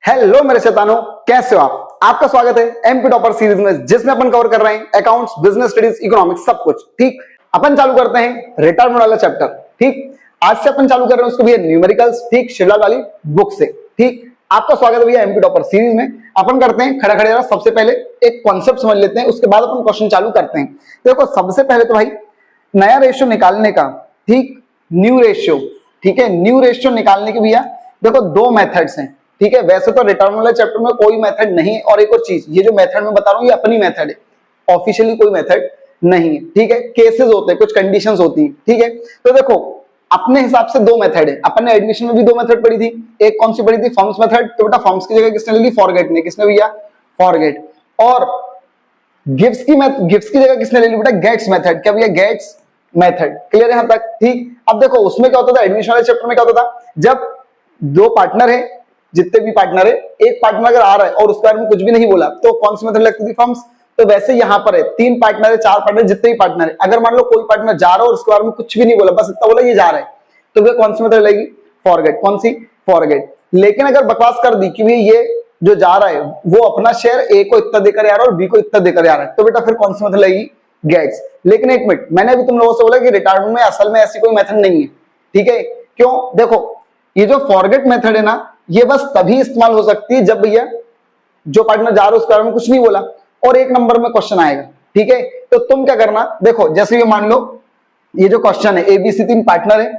Hello मेरे शैतानों, कैसे हो आप? आपका स्वागत है एमपी टॉपर सीरीज में, जिसमें अपन कवर कर रहे हैं अकाउंट्स, बिजनेस स्टडीज, इकोनॉमिक्स, सब कुछ। ठीक, अपन चालू करते हैं रिटायरमेंट वाला चैप्टर। ठीक, आज से अपन चालू कर रहे हैं उसको भैया न्यूमेरिकल्स, ठीक, शिवलाल वाली बुक से। ठीक, आपका स्वागत है भैया एमपी टॉपर सीरीज में। अपन करते हैं खड़ा खड़े, सबसे पहले एक कॉन्सेप्ट समझ लेते हैं, उसके बाद अपन क्वेश्चन चालू करते हैं। देखो, सबसे पहले तो भाई नया रेशियो निकालने का, ठीक, न्यू रेशियो, ठीक है, न्यू रेशियो निकालने के भैया देखो दो मेथड्स हैं। ठीक है, वैसे तो रिटर्न वाले चैप्टर में कोई मेथड नहीं है, और एक और चीज, ये जो मेथड मैं बता रहा हूँ ये अपनी मेथड है, ऑफिशियली कोई मेथड नहीं है। ठीक है, केसेस होते हैं, कुछ कंडीशंस होती हैं। ठीक है, तो देखो अपने हिसाब से दो मेथड है। अपन ने एडमिशन में भी दो मेथड पढ़ी थी, एक कौन सी पढ़ी थी? Forms method. तो बेटा फॉर्म्स की जगह किसने ले ली? फॉरगेट ने। किसने भैया? फॉरगेट। और गिव्स की जगह किसने ले ली बेटा? Gates method. क्या भैया? Gets method. क्लियर है यहां तक? ठीक, अब देखो उसमें क्या होता था, एडमिशन वाले चैप्टर में क्या होता था, जब दो पार्टनर है, जितने भी पार्टनर है, एक पार्टनर अगर आ रहा है और उसके बारे में कुछ भी नहीं बोला तो कौन सी मेथड लगती थी? फॉर्म्स। तो वैसे यहां पर है, तीन पार्टनर है, चार पार्टनर, जितने भी पार्टनर है, अगर मान लो कोई पार्टनर जा रहा है और उसके बारे में कुछ भी नहीं बोला, बस इतना बोला ये जा रहा है, तो वे कौन सी मेथड लगेगी? फॉरगेट। कौन सी? फॉरगेट। लेकिन अगर बकवास कर दी कि भाई ये जो जा रहा है वो अपना शेयर ए को इतना देकर आ रहा है और बी को इतना देकर आ रहा है, तो बेटा फिर कौन सी मेथड लगेगी? गेट्स। लेकिन एक मिनट, मैंने अभी तुम लोगों से बोला कि रिटायरमेंट में असल में ऐसी कोई मेथड नहीं है। ठीक है, क्यों? देखो ये जो फॉरगेट मेथड है ना, ये बस तभी इस्तेमाल हो सकती है जब भैया जो पार्टनर जा रहा है उसके बारे में कुछ नहीं बोला और एक नंबर में क्वेश्चन आएगा। ठीक है, तो तुम क्या करना, देखो जैसे ये मान लो ये जो क्वेश्चन है, एबीसी तीन पार्टनर है,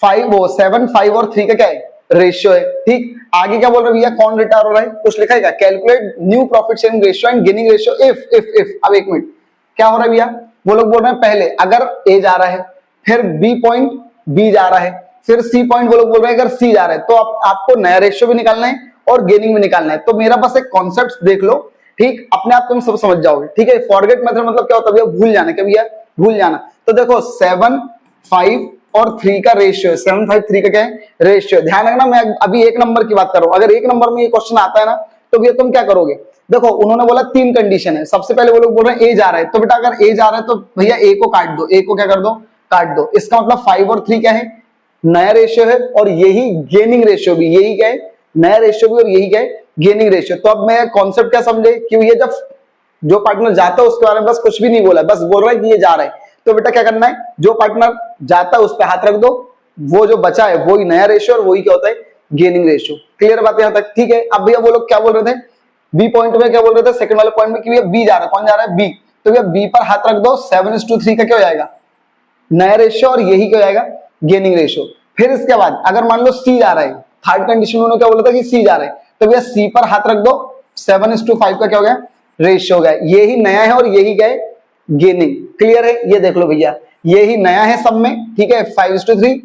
7, 5 और 3 का क्या है? रेशियो है। ठीक, आगे क्या बोल रहे भैया? कौन रिटायर हो रहा है? कुछ लिखा है? Calculate new profit sharing ratio and gaining ratio if. अब एक मिनट, क्या हो रहा है भैया? वो लोग बोल रहे हैं पहले अगर ए जा रहा है, फिर बी पॉइंट बी जा रहा है, फिर सी पॉइंट वो लोग बोल रहे हैं अगर सी जा रहा है, तो आपको नया रेशियो भी निकालना है और गेनिंग भी निकालना है। तो मेरा बस एक कॉन्सेप्ट देख लो, ठीक, अपने आप तुम सब समझ जाओगे। ठीक है, फॉरगेट मेथड मतलब क्या होता है भैया? भूल जाना। क्या भैया? भूल जाना। तो देखो 7, 5 और 3 का रेशियो है। 7, 5, 3 का क्या है? रेशियो। ध्यान रखना, मैं अभी एक नंबर की बात कर रहा हूं। अगर एक नंबर में ये क्वेश्चन आता है ना, तो भैया तुम क्या करोगे? देखो उन्होंने बोला तीन कंडीशन है। सबसे पहले वो लोग बोल रहे हैं ए जा रहा है, तो बेटा अगर ए जा रहा है तो भैया ए को काट दो। ए को क्या कर दो? काट दो। इसका मतलब 5 और 3 क्या है? नया रेशियो है, और यही गेनिंग रेशियो भी। यही क्या है? नया रेशियो भी, और यही क्या है? Gaining ratio. तो अब मैं कॉन्सेप्ट क्या समझे कि ये जब जो पार्टनर जाता है उसके बारे में बस कुछ भी नहीं बोला, बस बोल रहा है कि ये जा रहा है, तो बेटा क्या करना है? जो पार्टनर जाता है उस पर हाथ रख दो, वो जो बचा है वही नया रेशियो और वही क्या होता है? Gaining ratio. क्लियर बात यहां तक? ठीक है, अब भैया वो लोग क्या बोल रहे थे बी पॉइंट में? क्या बोल रहे थे सेकंड वाले पॉइंट में कि भैया बी जा रहा है। कौन जा रहा है? बी। तो भैया बी पर हाथ रख दो, 7:3 का क्या हो जाएगा? नया रेशियो, और यही क्या हो जाएगा? Gaining ratio. फिर इसके बाद अगर मान लो सी जा रहा है, थर्ड कंडीशन में उन्होंने क्या बोला था कि सी जा रहा है, तो भैया सी पर हाथ रख दो, 7:5 का क्या हो गया? रेशियो हो गया। यही नया है और यही क्या है? गेनिंग। क्लियर है? ये देख लो भैया, यही नया है सब में। ठीक है, 5:3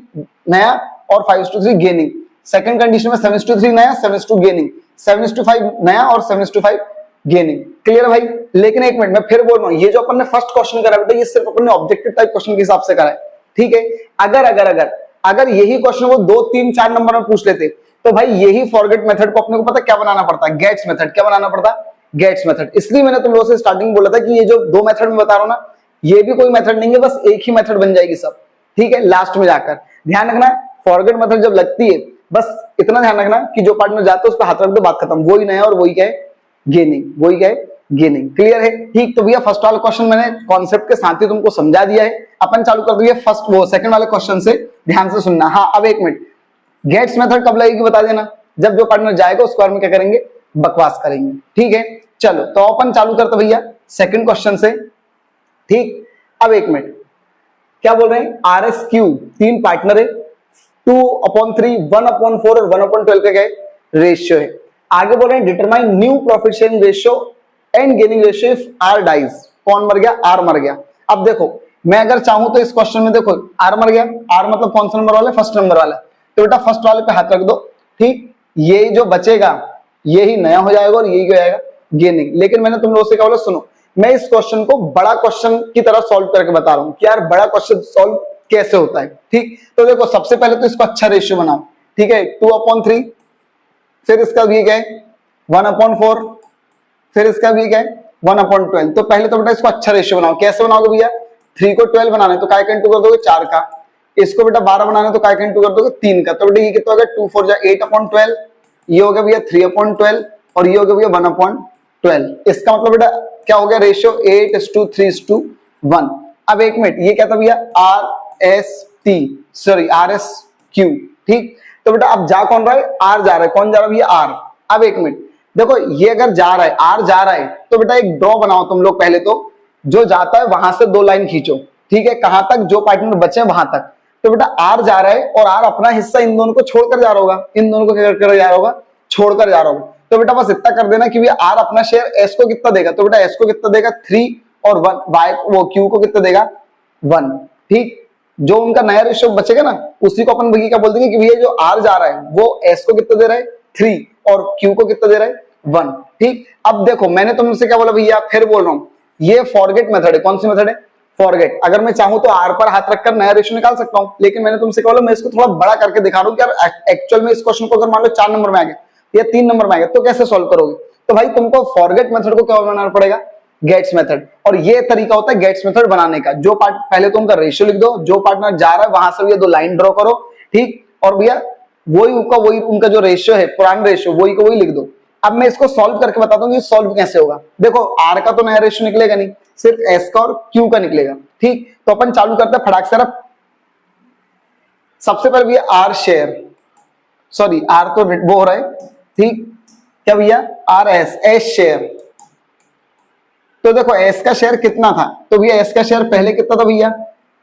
नया और 5:3 गेनिंग। सेकंड कंडीशन में 7:3 नया, 7:2 गेनिंग, 7:5 नया और 7:5 गेनिंग। क्लियर है भाई? लेकिन एक मिनट, मैं फिर बोल रहा हूं, ये जो अपन ने फर्स्ट क्वेश्चन करा बेटा, ये सिर्फ अपन ने ऑब्जेक्टिव टाइप क्वेश्चन के हिसाब से करा है। ठीक है, अगर यही क्वेश्चन वो 2, 3, 4 नंबर में पूछ लेते, तो भाई यही फॉरगेट मेथड को अपने को पता क्या बनाना पड़ता? Gates method. क्या बनाना पड़ता? Gates method. इसलिए मैंने तुम लोगों से स्टार्टिंग बोला था कि ये जो दो मेथड में बता रहा हूं ना, ये भी कोई मेथड नहीं है, बस एक ही मेथड बन जाएगी सब। ठीक है, लास्ट में जाकर ध्यान रखना, फॉरगेट मेथड जब लगती है, बस इतना ध्यान रखना कि जो पार्टनर जाता है उस पर हाथ रख दो, बात खत्म। वही नया और वही क्या है? गेनिंग। वही क्या है? गेनिंग। क्लियर है? ठीक, तो भैया फर्स्ट वाला क्वेश्चन मैंने कॉन्सेप्ट के साथ ही तुमको समझा दिया है। अपन चालू कर दिए सेकंड वाले क्वेश्चन से, ध्यान से सुनना। हाँ, अब एक मिनट, गेट्स मेथड कब लगेगी बता देना? जब जो पार्टनर जाएगा उसके बारे में क्या करेंगे? बकवास करेंगे। ठीक है, चलो तो अपन चालू करते भैया सेकंड क्वेश्चन से। ठीक, अब एक मिनट, क्या बोल रहे हैं? RSQ तीन पार्टनर है, 2/3, 1/4 और 1/12 का क्या है? रेशियो है। आगे बोल रहे हैं determine new profit sharing ratio and gaining ratio if R dies. कौन मर गया? आर मर गया। अब देखो मैं अगर चाहूं तो इस क्वेश्चन में देखो आर मर गया, आर मतलब कौन सा नंबर वाला? फर्स्ट नंबर वाला। तो बेटा फर्स्ट वाले पे हाथ रख दो। ठीक, ये जो बचेगा यही नया हो जाएगा और यही क्या आएगा? गेनिंग। लेकिन मैंने तुम लोगों से क्या बोला? सुनो, मैं इस क्वेश्चन को बड़ा क्वेश्चन की तरह सॉल्व करके बता रहा हूं कि यार बड़ा क्वेश्चन सॉल्व कैसे होता है। ठीक, तो देखो सबसे पहले तो इसको अच्छा रेशियो बनाओ। ठीक है, 2/3, फिर इसका भी क्या है? 1/4, फिर इसका भी क्या है? 1/12। तो पहले तो बेटा इसको अच्छा रेशियो बनाओ। कैसे बनाओगे भैया? 3 को 12 बनाना है तो काय का इंटू कर दोगे? 4 का। इसको बेटा 12 बनाना तो काय का इंटू कर दोगे 3 का, तो बेटा ये कितना हो गया 2 4 जा 8/12, ये हो गया भैया 3/12 और ये हो गया भैया 1/12। इसका मतलब बेटा क्या हो गया रेशियो 8:3:1। अब एक मिनट ये क्या था भैया RSQ, ठीक। तो बेटा अब जा कौन रहा है R जा रहा है, कौन जा रहा है भैया R। अब एक मिनट देखो ये अगर जा रहा है R जा रहा है तो बेटा एक ड्रॉ बनाओ तुम लोग पहले, तो जो जाता है वहां से 2 लाइन खींचो, ठीक है, कहां तक जो पार्टनर बचे वहां तक। तो बेटा R जा रहा है और R अपना हिस्सा इन दोनों को छोड़कर जा रहा होगा, इन दोनों को क्या कर जा रहा होगा छोड़कर जा रहा होगा। तो बेटा बस इतना कर देना कि भैया R अपना शेयर S को कितना देगा, तो बेटा S को कितना देगा 3 और 1 Y वो Q को कितना देगा 1, ठीक। जो उनका नया रेशियो बचेगा ना उसी को अपन भैया क्या बोल देंगे कि भैया जो R जा रहा है वो S को कितना दे रहा है 3 और Q को कितना दे रहा है 1, ठीक। अब देखो मैंने तुमसे क्या बोला भैया, फिर बोल रहा हूं ये फॉरगेट मेथड है। कौन सी मेथड है फॉरगेट। अगर मैं चाहूं तो R पर हाथ रखकर नया रेशियो निकाल सकता हूं, लेकिन मैंने तुमसे क्या बोला मैं इसको थोड़ा बड़ा करके दिखा रहा हूं कि यार एक्चुअल में इस क्वेश्चन को अगर मान लो 4 नंबर में आ गया या 3 नंबर में आ गया तो कैसे सॉल्व करोगे। तो भाई तुमको फॉरगेट मेथड को क्या बनाना पड़ेगा गेट्स मेथड, और ये तरीका होता है गेट्स मेथड बनाने का। जो पार्ट पहले तो उनका रेशियो लिख दो, जो पार्टनर जा रहा है वहां से भैया 2 लाइन ड्रॉ करो, ठीक, और भैया वही उनका जो रेशियो है पुराना रेशियो वही को वही लिख दो। अब मैं इसको सॉल्व करके बताता हूँ कि सॉल्व कैसे होगा। देखो R का तो नया रेशियो निकलेगा नहीं, सिर्फ S का और Q का निकलेगा, ठीक। तो अपन चालू करते हैं फटाक से। सबसे पहले भैया R शेयर, सॉरी R तो वो हो रहा है, ठीक, क्या भैया S शेयर। तो देखो S का शेयर कितना था, तो भैया S का शेयर पहले कितना था भैया,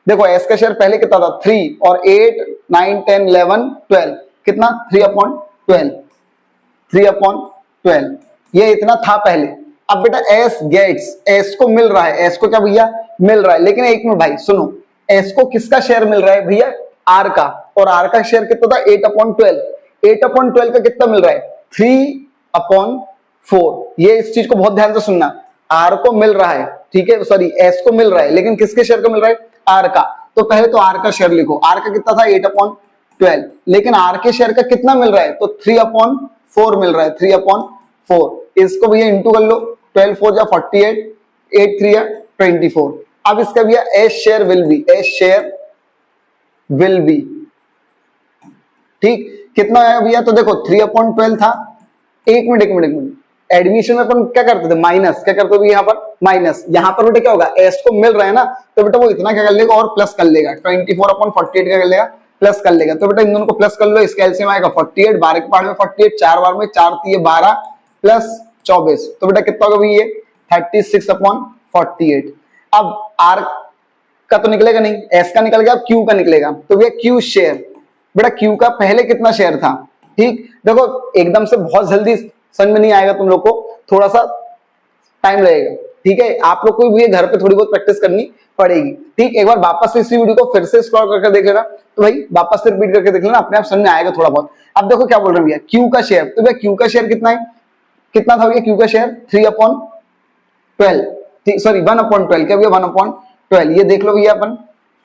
देखो S का शेयर पहले कितना था 3 और 8 9 10 11 12 कितना 3/12, 3/12 ये इतना था पहले। अब बेटा S गेट्स, S को मिल रहा है, S को क्या भैया मिल रहा है, लेकिन एक मिनट भाई सुनो, S को किसका शेयर मिल रहा है भैया R का, और R का शेयर कितना था 8/12, 8/12 का कितना मिल रहा है 3/4। ये इस चीज को बहुत ध्यान से सुनना, R को मिल रहा है, ठीक है, सॉरी S को मिल रहा है, लेकिन किसके शेयर को मिल रहा है R का। तो पहले तो R का शेयर लिखो, R का कितना था 8/12, लेकिन R के शेयर का कितना मिल रहा है तो 3/4 मिल रहा है, 3/4। इसको भैया इंटू कर लो, 12 4 जा 48, 8 3 या 24। अब इसका भैया S शेयर विल बी, ठीक, कितना आया भैया, तो देखो 3/12 था। एक मिनट एडमिशन में अपन क्या करते थे माइनस, क्या करते थे यहाँ पर माइनस, यहाँ पर बेटा क्या होगा S को मिल रहा है ना, तो बेटा वो इतना क्या कर लेगा और प्लस कर लेगा, 24/48 क्या कर लेगा प्लस कर लेगा। तो बेटा इन दोनों को प्लस कर लो, इसका एलसीएम आएगा 48, 12 के पार्ट में 48, 4 बार में 4 3 12 प्लस 24, तो बेटा कितना होगा भैया 36/48। अब R का तो निकलेगा नहीं, S का निकल गया, अब Q का निकलेगा, तो भैया Q शेयर, बेटा Q का पहले कितना शेयर था, ठीक। देखो एकदम से बहुत जल्दी समझ में नहीं आएगा तुम लोग को, थोड़ा सा टाइम लगेगा, ठीक है, आप लोग को भी घर पे थोड़ी बहुत प्रैक्टिस करनी पड़ेगी, ठीक। एक बार वापस से इसी वीडियो को फिर से स्क्रॉल करके देख लेना, तो भाई वापस से रिपीट करके देख लेना, अपने आप समझ में आएगा थोड़ा बहुत। अब देखो क्या बोल रहे हैं भैया Q का शेयर, तो भैया Q का शेयर कितना है, कितना था भैया Q का शेयर 3/12, सॉरी 1/12, क्या भैया 1/12, ये देख लो भैया अपन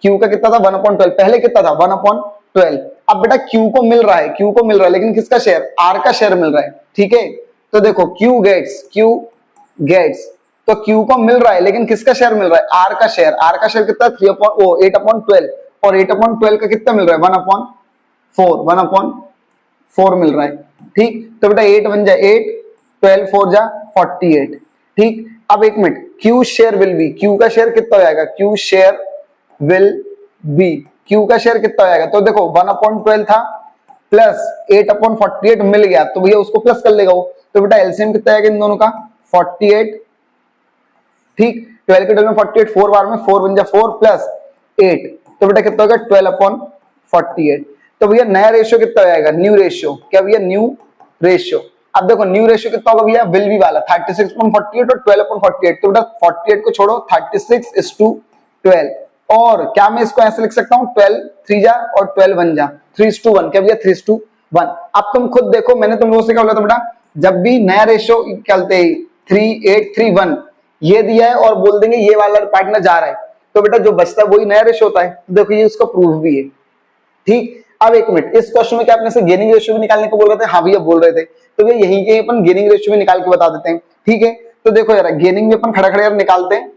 Q का कितना था 1/12, पहले कितना था 1/12। अब बेटा Q को मिल रहा है, लेकिन किसका शेयर R का शेयर मिल रहा है, ठीक है। तो देखो Q गेट्स, तो Q को मिल रहा है, लेकिन किसका शेयर मिल रहा है R का शेयर कितना 8/12, और 8/12 का कितना मिल रहा है 1/4 मिल रहा है, ठीक। तो बेटा 8 बन जाए 8, 12 4 जा 48, ठीक। अब एक minute Q share will be, Q का शेयर कितना हो जाएगा, Q share will be, Q का शेयर कितना हो जाएगा, तो देखो 1/12 था प्लस 8/48 मिल गया, तो भैया उसको प्लस कर लेगा वो, तो बेटा एलसीएम कितना आएगा इन दोनों का 48, ठीक। 12 के 12 में 48, 4 बार में 4 बन जा 4 प्लस 8, तो बेटा कितना होगा 12/48। तो भैया नया रेशियो कितना हो जाएगा न्यू रेशियो, क्या भैया न्यू रेशियो। अब देखो न्यू रेशियो कितना होगा भैया विल बी वाला 36/48 और 12/48, तो बेटा 48 को छोड़ो 36:12, और क्या मैं इसको ऐसे लिख सकता हूँ 12 3 जा और 12 1 जा 3:1, क्या भैया 3:1। अब तुम खुद देखो मैंने तुम लोगों से क्या बोला था बेटा, जब भी नया रेशियो कहते हैं 3 8 3 1 ये दिया है और बोल देंगे ये वाला पार्टनर जा रहा है, तो बेटा जो बचता है वही नया रेशियो होता है। देखो ये उसका प्रूफ भी है, ठीक। अब एक मिनट इस क्वेश्चन में क्या अपने से गेनिंग रेशियो भी निकालने को बोल रहे थे, हाँ भैया बोल रहे थे, तो भैया यहीं के अपन गेनिंग रेशियो भी निकाल के बता देते हैं, ठीक है। तो देखो यार गेनिंग में अपन खड़ा यार निकालते हैं।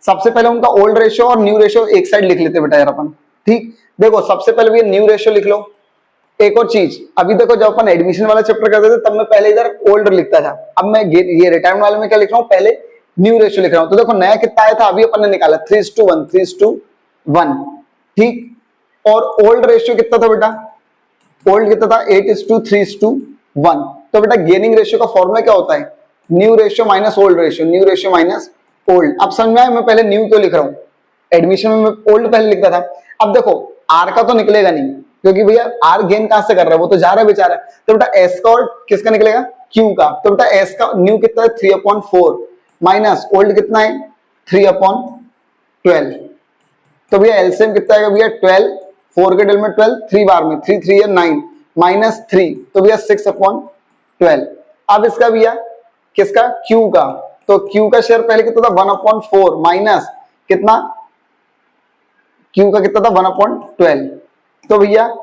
सबसे पहले उनका ओल्ड रेशियो और न्यू रेशियो एक साइड लिख लेते बेटा यार अपन, ठीक। देखो सबसे पहले भी न्यू रेशियो लिख लो। एक और चीज, अभी देखो जब अपन एडमिशन वाला चैप्टर करते थे तब मैं पहले इधर ओल्ड लिखता था, अब मैं ये रिटायरमेंट वाले में क्या लिख रहा हूँ, पहले न्यू रेशियो लिख रहा हूँ। तो देखो नया कितना आया था, अभी अपन ने निकाला 3:1, 3:1, ठीक। और ओल्ड रेशियो कितना था बेटा, ओल्ड कितना था 8:3:1। तो बेटा गेनिंग रेशियो का फॉर्मूला क्या होता है, new ratio minus old ratio, new ratio minus old. अब समझ में आया मैं पहले न्यू क्यों लिख रहा हूँ, एडमिशन में मैं ओल्ड पहले लिखता था। अब देखो आर का तो निकलेगा नहीं, क्योंकि भैया आर गेन कहां से कर रहा है, वो तो जा रहा है बेचारा। तो बेटा एस का और किसका निकलेगा, क्यू का। तो बेटा एस का न्यू कितना है 3/4 माइनस ओल्ड कितना है 3/12। तो भैया एलसीएम कितना आएगा भैया 12, 4 के डेल में 12, 3 बार में 3 3 9 माइनस 3, तो भैया 6/12। अब इसका भैया किसका, क्यू का। तो क्यू का शेयर पहले कितना था 1/4 माइनस कितना, क्यू का कितना था 1/12। तो भैया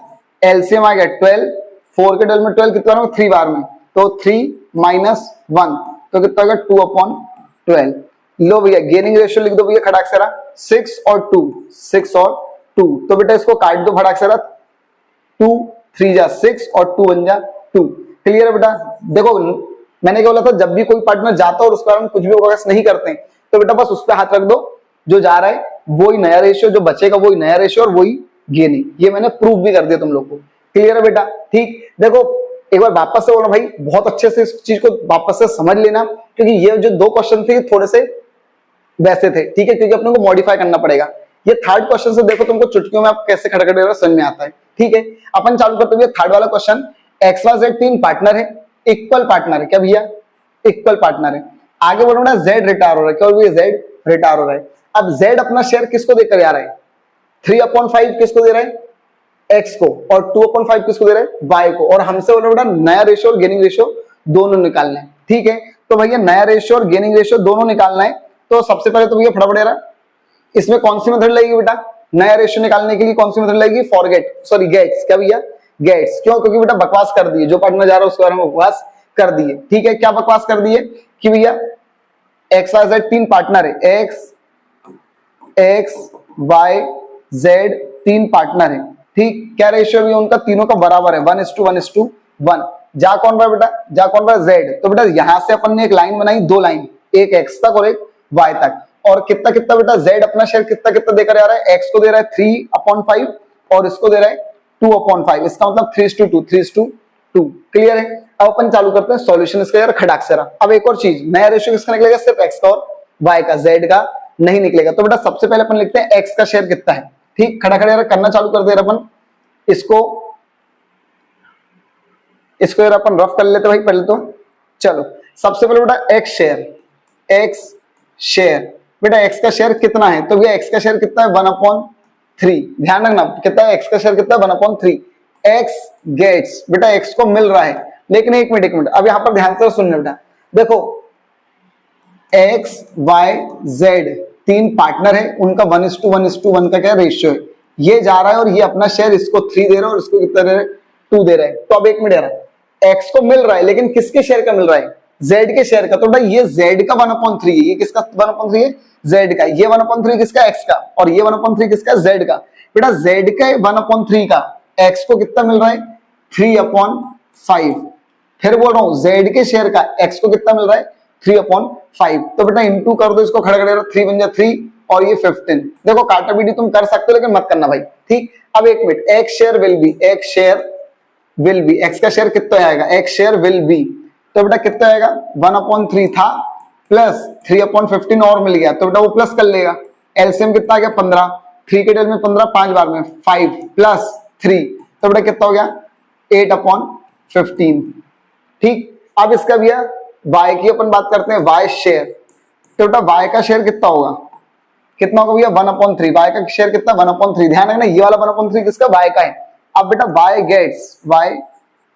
एलसीएम आ गया 12, 4 के डेल में 12 कितना होगा 3 बार में, तो 3 माइनस 1, तो कितना होगा 2/12। लो भैया गेनिंग रेशियो लिख दो भैया खटाक से रहा 6 और 2, 6 और 2। तो बेटा इसको काट दो फटाक से रहा, 2 3 जा 6 और 2 1 जा 2। क्लियर है बेटा। देखो मैंने क्या बोला था, जब भी कोई पार्टनर जाता है और उसके बारे में कुछ भी फोकस नहीं करते हैं, तो बेटा बस उस पर हाथ रख दो, जो जा रहा है वही नया रेशियो, जो बचेगा वही नया रेशियो और वही गेनिंग। ये मैंने प्रूव भी कर दिया तुम लोग को। क्लियर है बेटा, ठीक। देखो एक बार वापस से बोलो भाई, बहुत अच्छे से इस चीज को वापस से समझ लेना, क्योंकि ये जो 2 क्वेश्चन थे थोड़े से वैसे थे, ठीक है, क्योंकि अपने को मॉडिफाई करना पड़ेगा। ये थर्ड क्वेश्चन से देखो तुमको चुटकियों में आप कैसे खड़खड़े समझ में आता है, ठीक है। अपन चालू करते हुए थर्ड वाला क्वेश्चन, XYZ 3 पार्टनर है, इक्वल पार्टनर है, क्या भैया इक्वल पार्टनर है। आगे बोलो ना Z रिटायर हो रहा है, क्या भैया Z रिटायर हो रहा है। अब Z अपना शेयर किसको देकर आ रहा है, 3/5 किसको दे रहा है, X को, और 2/5 किसको दे रहा है, Y को। और हमसे बोलो बेटा नया रेशियो और गेनिंग रेशियो दोनों निकालना है, ठीक है। तो भैया नया रेशियो और गेनिंग रेशियो दोनों निकालना है, तो सबसे पहले तो भैया फटाफट रहा, इसमें कौन सी मेथड लगेगी बेटा, नया रेशियो निकालने के लिए कौन सी मेथड लगेगी, गेट्स, क्या भैया गेट्स। क्यों, क्योंकि बेटा बकवास कर दिए, जो पार्टनर जा रहा है उसके बारे में बकवास कर दिए, ठीक है। क्या बकवास कर दिए कि भैया XYZ 3 पार्टनर है, XYZ 3 पार्टनर है, ठीक। क्या रेशियो भी उनका तीनों का बराबर है 1:1:1। जा कौन रहा बेटा, जा कौन रहा Z। तो बेटा यहां से अपन ने एक लाइन बनाई, 2 लाइन, एक X तक और एक Y तक। और कितना कितना बेटा Z अपना शेयर कितना कितना देकर आ रहा है, X को दे रहा है 3/5 और इसको दे रहा है 2/5। इसका मतलब 3:2, 3:2। क्लियर है। अब अपन चालू करते हैं सॉल्यूशन इसका यार खटाक से रहा। अब एक और चीज, नया रेशियो किसका निकलेगा, सिर्फ X का और Y का, Z का नहीं निकलेगा। तो बेटा सबसे पहले अपन लिखते हैं X का शेयर कितना है, ठीक। खड़ा खड़ा करना चालू कर दे रहा अपन, इसको यार अपन रफ कर लेते भाई पहले तो। चलो सबसे पहले बेटा X शेयर बेटा X का शेयर कितना है, तो भैया X का शेयर कितना है 1/3। ध्यान रखना कितना है, X का शेयर कितना है 1/3। X गेट्स, बेटा X को मिल रहा है, लेकिन एक मिनट अब यहां पर ध्यान से सुनना बेटा। देखो XYZ 3 पार्टनर है, उनका 1:1:1 का क्या रेशियो है, ये जा रहा है और ये अपना शेयर इसको 3 दे रहा है और इसको कितना दे रहा है 2 दे रहा है। तो अब एक मिनट यार, X को मिल रहा है लेकिन किसके शेयर का मिल रहा है, Z के शेयर का। तो बेटा ये Z का 1/3 है, ये किसका 1/3 है, Z का। ये 1/3 किसका, X का, और ये 1/3 किसका, Z का। बेटा Z का 1/3 का X को कितना मिल रहा है 3/5। फिर बोल रहा हूं Z के शेयर का X को कितना मिल रहा है 3/5। तो बेटा इंटू कर दो इसको, खड़े खड़े 3 बन जा 3 और ये 15। देखो काटा पीटी तुम कर सकते हो लेकिन मत करना भाई, ठीक। अब एक minute, X share will be, X का शेयर कितना आएगा, X शेयर विल बी। तो बेटा कितना आएगा 1/3 था प्लस 3/15 और मिल गया, तो बेटा वो प्लस कर लेगा। एलसीएम कितना आ गया 15, 3 के डेल में 15, 5 बार में 5 प्लस 3, तो बेटा कितना हो गया 8/15, ठीक। अब इसका भैया Y की अपन बात करते हैं, Y शेयर। तो बेटा Y का शेयर कितना होगा, कितना होगा भैया 1/3। Y का शेयर कितना 1/3। ध्यान रखना ये वाला 1/3 किसका, Y का है। अब बेटा Y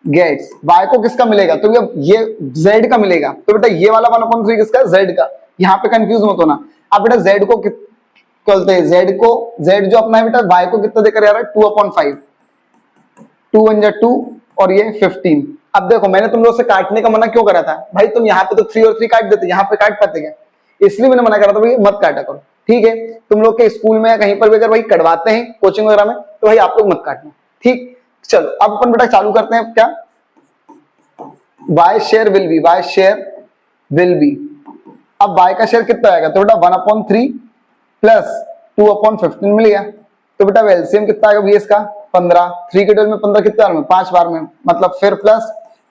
गेट्स Y को किसका मिलेगा, तो ये Z का मिलेगा। तो बेटा ये वाला 1/3 किसका, Z का। यहाँ पे कंफ्यूज मत होना। अब बेटा Z को बोलते हैं, Z जो अपना है बेटा Y को कितना देकर आ रहा है 2/5, 2 1 2 और ये 15। अब देखो मैंने तुम लोग से काटने का मना क्यों करा था भाई, तुम यहाँ पे तो 3 और 3 काट देते, यहाँ पे काट पाते क्या, इसलिए मैंने मना करा था भाई मत काटा करो। ठीक है, तुम लोग के स्कूल में या कहीं पर भी अगर भाई कटवाते हैं कोचिंग वगैरह में तो भाई आप लोग मत काटना। ठीक, चलो अब अपन बेटा चालू करते हैं क्या, y share will be, y share will be. अब y का शेयर कितना आएगा, तो बेटा 1/3 प्लस 2/15 मिल गया। तो बेटा एलसीएम कितना आएगा भैया इसका 15, 3 के 12 में 15 कितने बार में 5 बार में, मतलब फिर प्लस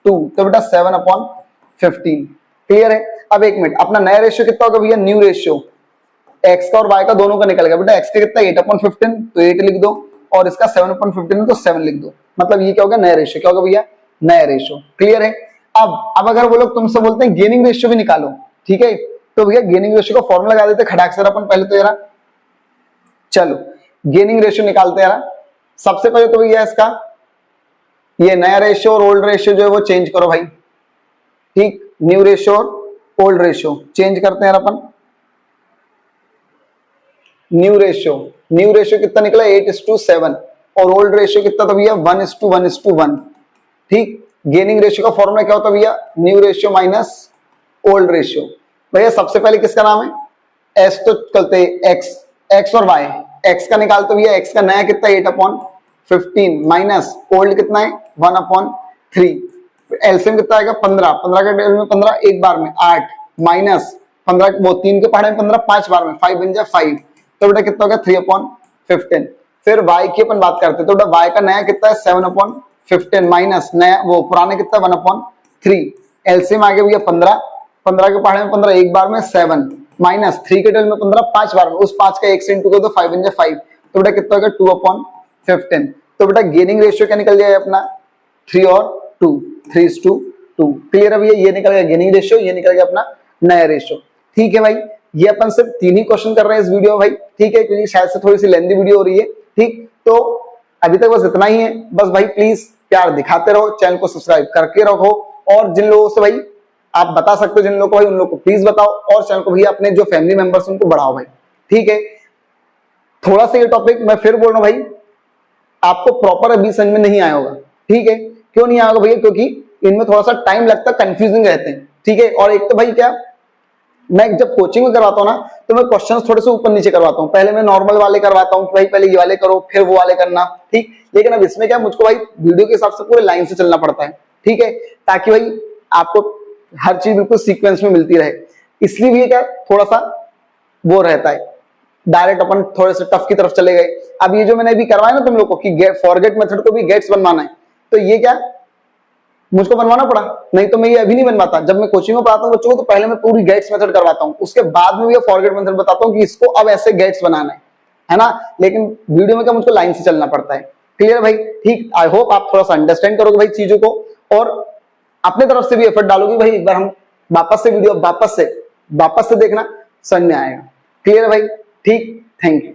2, तो बेटा 7/15। क्लियर है। अब एक मिनट, अपना नया रेशियो कितना होगा भैया, न्यू रेशियो x का और y का दोनों का निकल गया। बेटा x का कितना 8/15 तो 8 लिख दो, और इसका 7/15 तो 7 लिख दो, मतलब ये क्या होगा नया रेशियो, क्या होगा भैया नया रेशियो। क्लियर है। अब अगर वो लोग तुमसे बोलते हैं गेनिंग रेशियो भी निकालो, ठीक है, तो भैया गेनिंग रेशियो का फॉर्मूला लगा देते खटाक से अपन पहले तो यार। चलो गेनिंग रेशियो निकालते हैं। सबसे पहले तो भैया इसका ये नया रेशियो और ओल्ड रेशियो जो है वो चेंज करो भाई। ठीक, न्यू रेशियो और ओल्ड रेशियो चेंज करते हैं अपन। न्यू रेशियो कितना निकला 8:7, और ओल्ड रेशियो कितना था भैया 1:1:1। ठीक, गेनिंग रेशियो का फॉर्मूला क्या होता है भैया, new ratio minus old ratio. भैया सबसे पहले किसका नाम है, एस तो चलते एक्स और वाई, एक्स का निकालते भैया, एक्स का नया कितना 8/15 माइनस ओल्ड कितना है 1/3, एलसीएम कितना आएगा 15, 15 के 12 में 15 एक बार में 8 माइनस 15 वो 3 के पहाड़े में 15 5 बार में 5 बन जाए 5, तो बेटा कितना होगा 3/15। फिर y की अपन बात करते हैं, तो बेटा y का नया कितना है 7/15 माइनस नया वो पुराने कितना 1/3, एलसीएम आ गया भैया 15, 15 के पहाड़े में 15 एक बार में 7 माइनस 3 के 12 में 15 5 बार में, उस 5 का 1 से इंटू कर दो 5 बन जाए 5, तो बेटा कितना होगा 2/15। तो बेटा गेनिंग रेशियो क्या निकल जाएगा अपना 3 और 2, 3:2। क्लियर है भैया, ये निकल गया गेनिंग रेशियो, ये निकल गया अपना नया रेशियो। ठीक है भाई, ये अपन सिर्फ 3 ही क्वेश्चन कर रहे हैं इस वीडियो में भाई, ठीक है, क्योंकि शायद से थोड़ी सी लेंथी वीडियो हो रही है। ठीक, तो अभी तक बस इतना ही है। बस भाई प्लीज प्यार दिखाते रहो, चैनल को सब्सक्राइब करके रखो, और जिन लोगों से भाई आप बता सकते हो जिन लोगों को भाई उन लोगों को प्लीज बताओ, और चैनल को भैया अपने जो फैमिली मेंबर्स उनको बढ़ाओ भाई। ठीक है, थोड़ा सा ये टॉपिक मैं फिर बोल रहा हूं भाई, आपको प्रॉपर अभी समझ में नहीं आया होगा। ठीक है, क्यों नहीं आया होगा भैया, क्योंकि इनमें थोड़ा सा टाइम लगता है, कंफ्यूजिंग रहते हैं। ठीक है, और एक तो भाई क्या, मैं जब कोचिंग में करवाता हूँ ना तो मैं क्वेश्चंस थोड़े से ऊपर नीचे करवाता हूँ, पहले मैं नॉर्मल वाले करवाता हूँ कि भाई पहले ये वाले करो फिर वो वाले करना। ठीक, लेकिन अब इसमें क्या मुझको भाई वीडियो के हिसाब से पूरे लाइन से चलना पड़ता है। ठीक है, ताकि भाई आपको हर चीज बिल्कुल सीक्वेंस में मिलती रहे, इसलिए भी क्या थोड़ा सा वो रहता है, डायरेक्ट अपन थोड़े से टफ की तरफ चले गए। अब ये जो मैंने अभी करवाया ना तुम लोग को कि फॉरगेट मेथड को भी गेट्स बनवाना है, तो ये क्या मुझको बनवाना पड़ा, नहीं तो मैं ये अभी नहीं बनवाता। जब मैं कोचिंग में पढ़ाता हूँ बच्चों को तो पहले मैं पूरी गेट्स मेथड करवाता हूँ, उसके बाद में ये फॉरगेट मेथड बताता हूँ कि इसको अब ऐसे गेट्स बनाना है ना। लेकिन वीडियो में क्या मुझको लाइन से चलना पड़ता है। क्लियर भाई, ठीक, आई होप आप थोड़ा सा अंडरस्टैंड करोगे भाई चीजों को, और अपने तरफ से भी एफर्ट डालोगे भाई, एक बार हम वापस से वीडियो वापस से देखना, समझ में आएगा। क्लियर भाई, ठीक, थैंक यू।